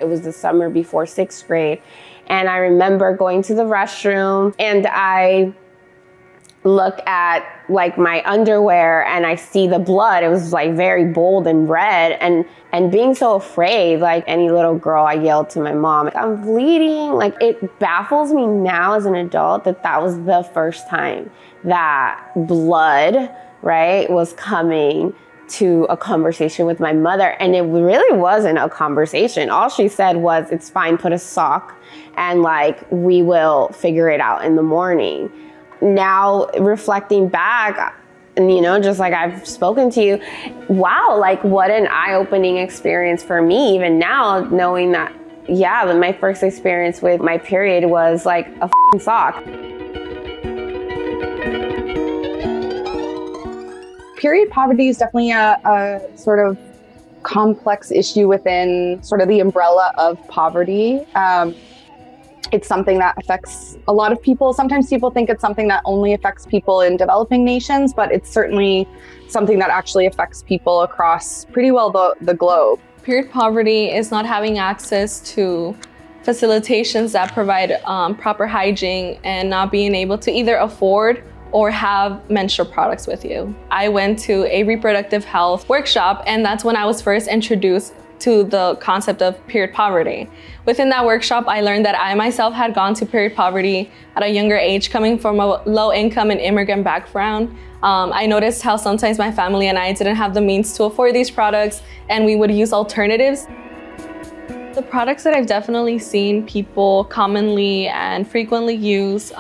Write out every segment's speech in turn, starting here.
It was the summer before 6th grade. And I remember going to the restroom and I look at like my underwear and I see the blood. It was like very bold and red, and being so afraid, like any little girl, I yelled to my mom, I'm bleeding. Like, it baffles me now as an adult that was the first time that blood, right, was coming to a conversation with my mother. And it really wasn't a conversation. All she said was, it's fine, put a sock, and like, we will figure it out in the morning. Now, reflecting back, and just like I've spoken to you, wow, like what an eye-opening experience for me, even now, knowing that, my first experience with my period was like a f***ing sock. Period poverty is definitely a sort of complex issue within sort of the umbrella of poverty. It's something that affects a lot of people. Sometimes people think it's something that only affects people in developing nations, but it's certainly something that actually affects people across pretty well the globe. Period poverty is not having access to facilitations that provide proper hygiene and not being able to either afford or have menstrual products with you. I went to a reproductive health workshop, and that's when I was first introduced to the concept of period poverty. Within that workshop, I learned that I myself had gone to period poverty at a younger age, coming from a low income and immigrant background. I noticed how sometimes my family and I didn't have the means to afford these products, and we would use alternatives. The products that I've definitely seen people commonly and frequently use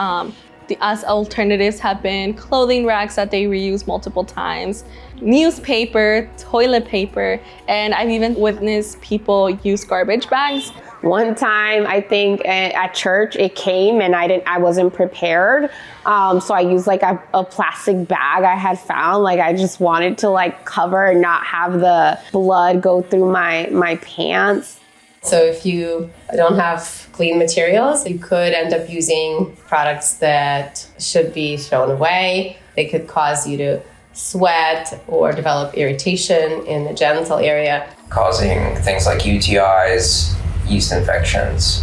as alternatives have been clothing racks that they reuse multiple times, newspaper, toilet paper, and I've even witnessed people use garbage bags. One time, I think at church, it came and I wasn't prepared. So I used like a plastic bag I had found. Like, I just wanted to like cover and not have the blood go through my pants. So if you don't have clean materials, you could end up using products that should be thrown away. They could cause you to sweat or develop irritation in the genital area, causing things like UTIs, yeast infections,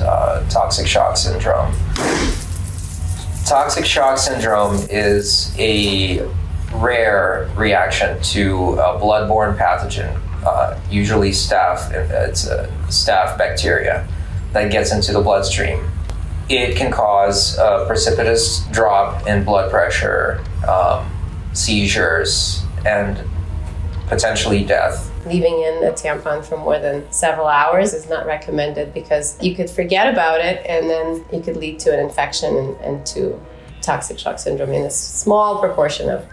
toxic shock syndrome. Toxic shock syndrome is a rare reaction to a blood-borne pathogen, usually staph. It's a staph bacteria that gets into the bloodstream. It can cause a precipitous drop in blood pressure, seizures, and potentially death. Leaving in a tampon for more than several hours is not recommended because you could forget about it and then it could lead to an infection and to toxic shock syndrome in a small proportion of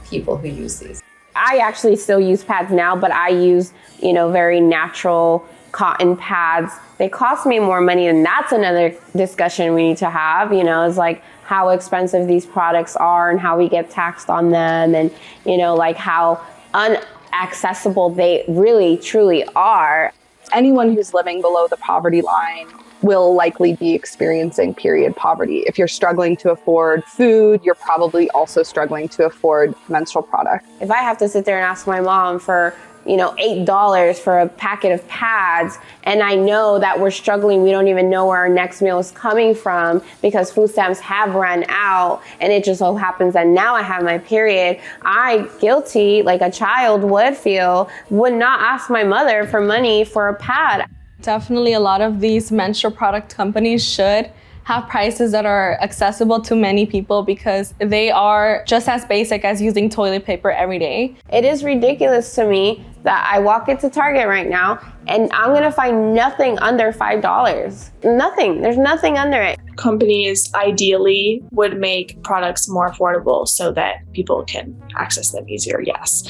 people who use these. I actually still use pads now, but I use, very natural cotton pads. They cost me more money, and that's another discussion we need to have, is like how expensive these products are and how we get taxed on them, and, like how unaccessible they really, truly are. Anyone who's living below the poverty line will likely be experiencing period poverty. If you're struggling to afford food, you're probably also struggling to afford menstrual products. If I have to sit there and ask my mom for, $8 for a packet of pads, and I know that we're struggling, we don't even know where our next meal is coming from because food stamps have run out, and it just so happens that now I have my period, I, guilty, like a child would not ask my mother for money for a pad. Definitely a lot of these menstrual product companies should have prices that are accessible to many people because they are just as basic as using toilet paper every day. It is ridiculous to me that I walk into Target right now and I'm gonna find nothing under $5. Nothing, there's nothing under it. Companies ideally would make products more affordable so that people can access them easier, yes.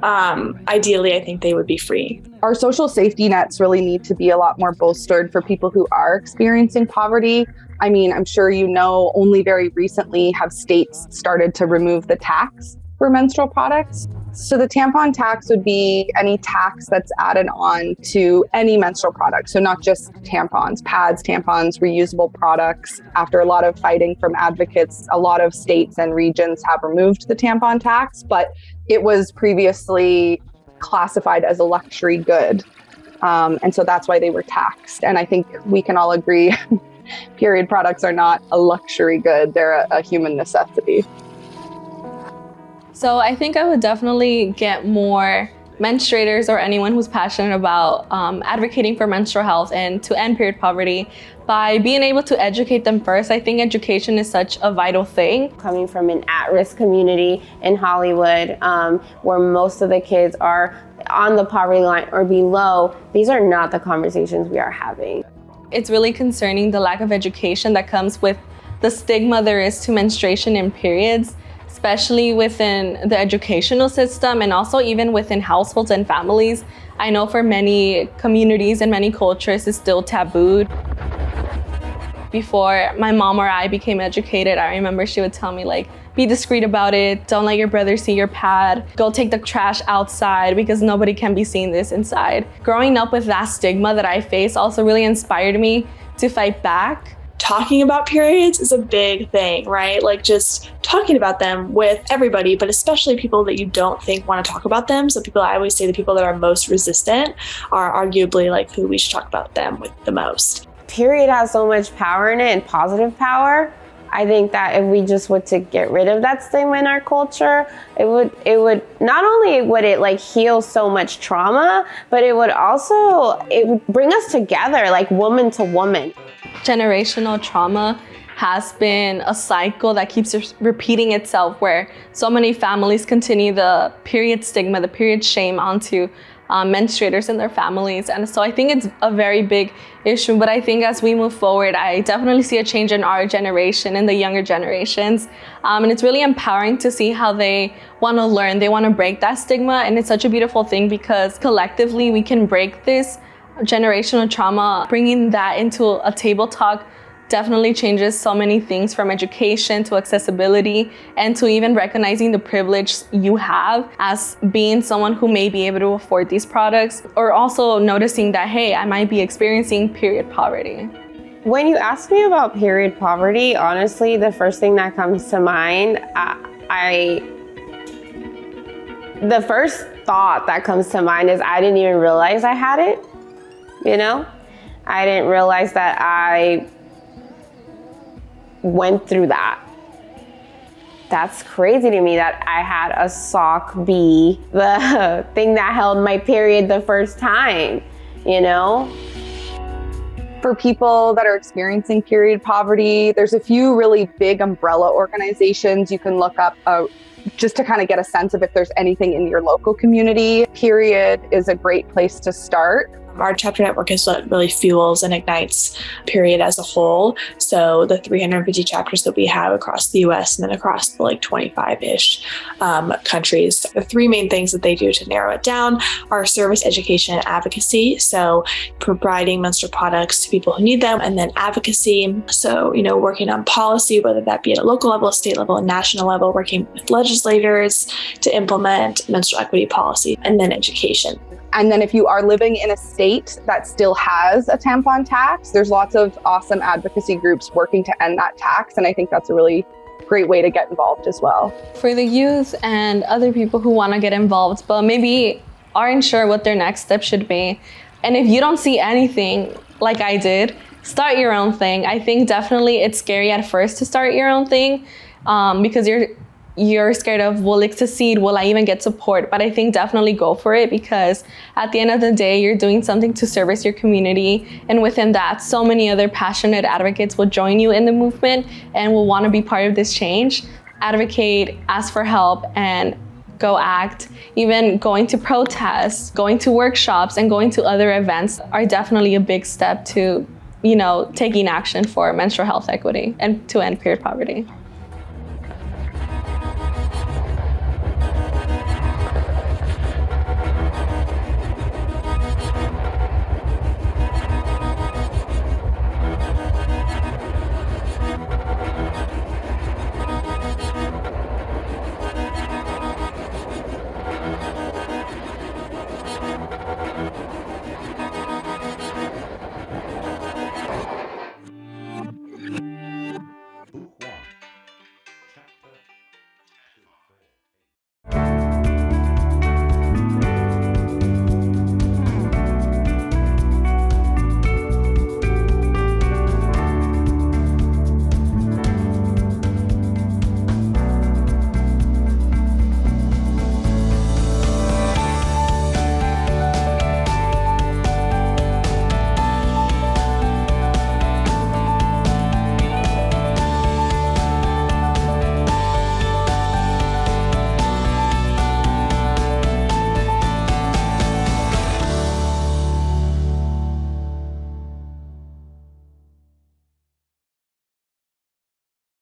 Ideally, I think they would be free. Our social safety nets really need to be a lot more bolstered for people who are experiencing poverty. I mean, I'm sure only very recently have states started to remove the tax for menstrual products. So the tampon tax would be any tax that's added on to any menstrual product. So not just tampons, pads, tampons, reusable products. After a lot of fighting from advocates, a lot of states and regions have removed the tampon tax, but it was previously classified as a luxury good. And so that's why they were taxed. And I think we can all agree period products are not a luxury good. They're a human necessity. So I think I would definitely get more menstruators or anyone who's passionate about advocating for menstrual health and to end period poverty by being able to educate them first. I think education is such a vital thing. Coming from an at-risk community in Hollywood, where most of the kids are on the poverty line or below, these are not the conversations we are having. It's really concerning the lack of education that comes with the stigma there is to menstruation and periods, especially within the educational system and also even within households and families. I know for many communities and many cultures, it's still tabooed. Before my mom or I became educated, I remember she would tell me, like, be discreet about it. Don't let your brother see your pad. Go take the trash outside because nobody can be seeing this inside. Growing up with that stigma that I face also really inspired me to fight back. Talking about periods is a big thing, right? Like just talking about them with everybody, but especially people that you don't think want to talk about them. So people, I always say the people that are most resistant are arguably like who we should talk about them with the most. Period has so much power in it and positive power. I think that if we just were to get rid of that stigma in our culture, it would not only would it like heal so much trauma, but it would bring us together like woman to woman. Generational trauma has been a cycle that keeps repeating itself, where so many families continue the period stigma, the period shame onto menstruators and their families. And so I think it's a very big issue, but I think as we move forward, I definitely see a change in our generation and the younger generations. And it's really empowering to see how they want to learn, they want to break that stigma. And it's such a beautiful thing because collectively we can break this generational trauma. Bringing that into a table talk definitely changes so many things, from education to accessibility and to even recognizing the privilege you have as being someone who may be able to afford these products, or also noticing that, hey, I might be experiencing period poverty. When you ask me about period poverty, honestly, the first thing that comes to mind, the first thought that comes to mind is I didn't even realize I had it. You know, I didn't realize that I went through that. That's crazy to me that I had a sock be the thing that held my period the first time, you know? For people that are experiencing period poverty, there's a few really big umbrella organizations you can look up just to kind of get a sense of if there's anything in your local community. Period is a great place to start. Our chapter network is what really fuels and ignites period as a whole. So the 350 chapters that we have across the US and then across the 25-ish countries, the three main things that they do to narrow it down are service, education, and advocacy. So providing menstrual products to people who need them, and then advocacy. So, working on policy, whether that be at a local level, state level, and national level, working with legislators to implement menstrual equity policy, and then education. And then if you are living in a state that still has a tampon tax, there's lots of awesome advocacy groups working to end that tax. And I think that's a really great way to get involved as well. For the youth and other people who want to get involved, but maybe aren't sure what their next step should be, and if you don't see anything like I did, start your own thing. I think definitely it's scary at first to start your own thing because you're scared of, will it succeed? Will I even get support? But I think definitely go for it, because at the end of the day, you're doing something to service your community. And within that, so many other passionate advocates will join you in the movement and will want to be part of this change. Advocate, ask for help, and go act. Even going to protests, going to workshops, and going to other events are definitely a big step to, taking action for menstrual health equity and to end period poverty.